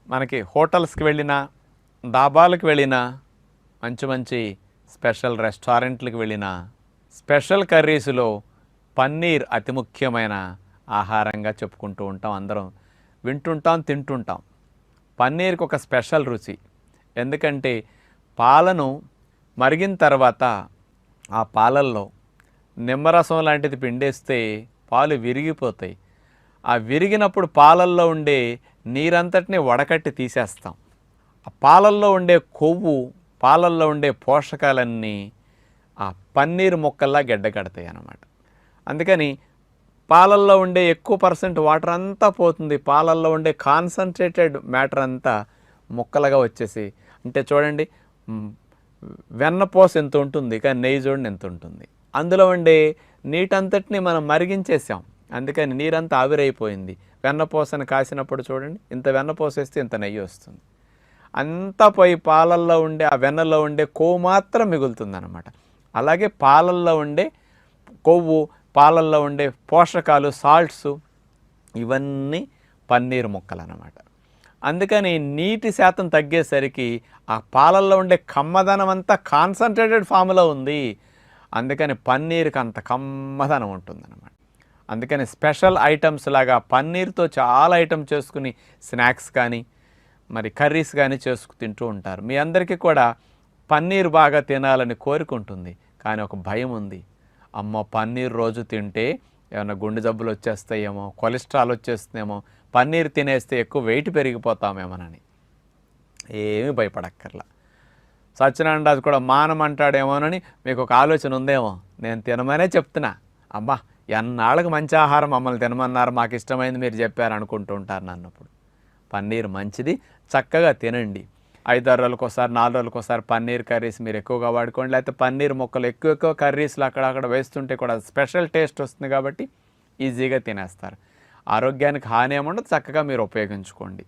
మనకి హోటల్స్కి వెళ్ళినా, డాబాలకు వెళ్ళినా, మంచి మంచి స్పెషల్ రెస్టారెంట్లకు వెళ్ళినా స్పెషల్ కర్రీస్లో పన్నీర్ అతి ముఖ్యమైన ఆహారంగా చెప్పుకుంటూ ఉంటాం. అందరం వింటుంటాం, తింటుంటాం. పన్నీర్కి ఒక స్పెషల్ రుచి. ఎందుకంటే పాలను మరిగిన తర్వాత ఆ పాలల్లో నిమ్మరసం లాంటిది పిండేస్తే పాలు విరిగిపోతాయి. ఆ విరిగినప్పుడు పాలల్లో ఉండే నీరంతటిని వడకట్టి తీసేస్తాం. ఆ పాలల్లో ఉండే కొవ్వు, పాలల్లో ఉండే పోషకాలన్నీ ఆ పన్నీర్ ముక్కల్లా గడ్డకడతాయి అన్నమాట. అందుకని పాలల్లో ఉండే ఎక్కువ పర్సెంట్ వాటర్ అంతా పోతుంది. పాలల్లో ఉండే కాన్సన్ట్రేటెడ్ మ్యాటర్ అంతా ముక్కలుగా వచ్చేసి, అంటే చూడండి, వెన్నపూస ఎంత ఉంటుంది, కానీ నెయ్యి చూడండి ఎంత ఉంటుంది. అందులో ఉండే నీటంతటిని మనం మరిగించేసాం. అందుకని నీరంతా ఆవిరైపోయింది. వెన్నపూసను కాసినప్పుడు చూడండి, ఇంత వెన్నపూస వేస్తే ఇంత నెయ్యి వస్తుంది. అంతా పోయి పాలల్లో ఉండే ఆ వెన్నలో ఉండే కొవ్వు మాత్రం మిగులుతుందన్నమాట. అలాగే పాలల్లో ఉండే కొవ్వు, పాలల్లో ఉండే పోషకాలు, సాల్ట్స్, ఇవన్నీ పన్నీర్ ముక్కలు అన్నమాట. అందుకని నీటి శాతం తగ్గేసరికి ఆ పాలల్లో ఉండే కమ్మదనం అంతా కాన్సన్ట్రేటెడ్ ఫామ్లో ఉంది. అందుకని పన్నీర్కి అంత కమ్మదనం ఉంటుందన్నమాట. అందుకని స్పెషల్ ఐటమ్స్ లాగా పన్నీర్తో చాలా ఐటమ్ చేసుకుని స్నాక్స్ కానీ మరి కర్రీస్ కానీ చేసుకు తింటూ ఉంటారు. మీ అందరికీ కూడా పన్నీర్ బాగా తినాలని కోరుకుంటుంది, కానీ ఒక భయం ఉంది. అమ్మో, పన్నీర్ రోజు తింటే ఏమైనా గుండె జబ్బులు వచ్చేస్తాయేమో, కొలెస్ట్రాల్ వచ్చేస్తుందేమో, పన్నీర్ తినేస్తే ఎక్కువ వెయిట్ పెరిగిపోతామేమోనని. ఏమీ భయపడక్కర్లా. సత్యనారాయణ రాజు కూడా మానమంటాడేమోనని మీకు ఒక ఆలోచన ఉందేమో. నేను తినమనే చెప్తున్నా. అమ్మా, ఎన్నాళ్ళకి మంచి ఆహారం మమ్మల్ని తినమన్నారు, మాకు ఇష్టమైంది మీరు చెప్పారు అనుకుంటూ ఉంటారు నన్నప్పుడు. పన్నీర్ మంచిది, చక్కగా తినండి. 5-6 రోజులకు ఒకసారి, 4 రోజులకు ఒకసారి పన్నీర్ కర్రీస్ మీరు ఎక్కువగా వాడుకోండి. లేకపోతే పన్నీర్ ముక్కలు ఎక్కువ కర్రీస్లో అక్కడక్కడ వేస్తుంటే కూడా స్పెషల్ టేస్ట్ వస్తుంది కాబట్టి ఈజీగా తినేస్తారు. ఆరోగ్యానికి హాని ఏముండదు, చక్కగా మీరు ఉపయోగించుకోండి.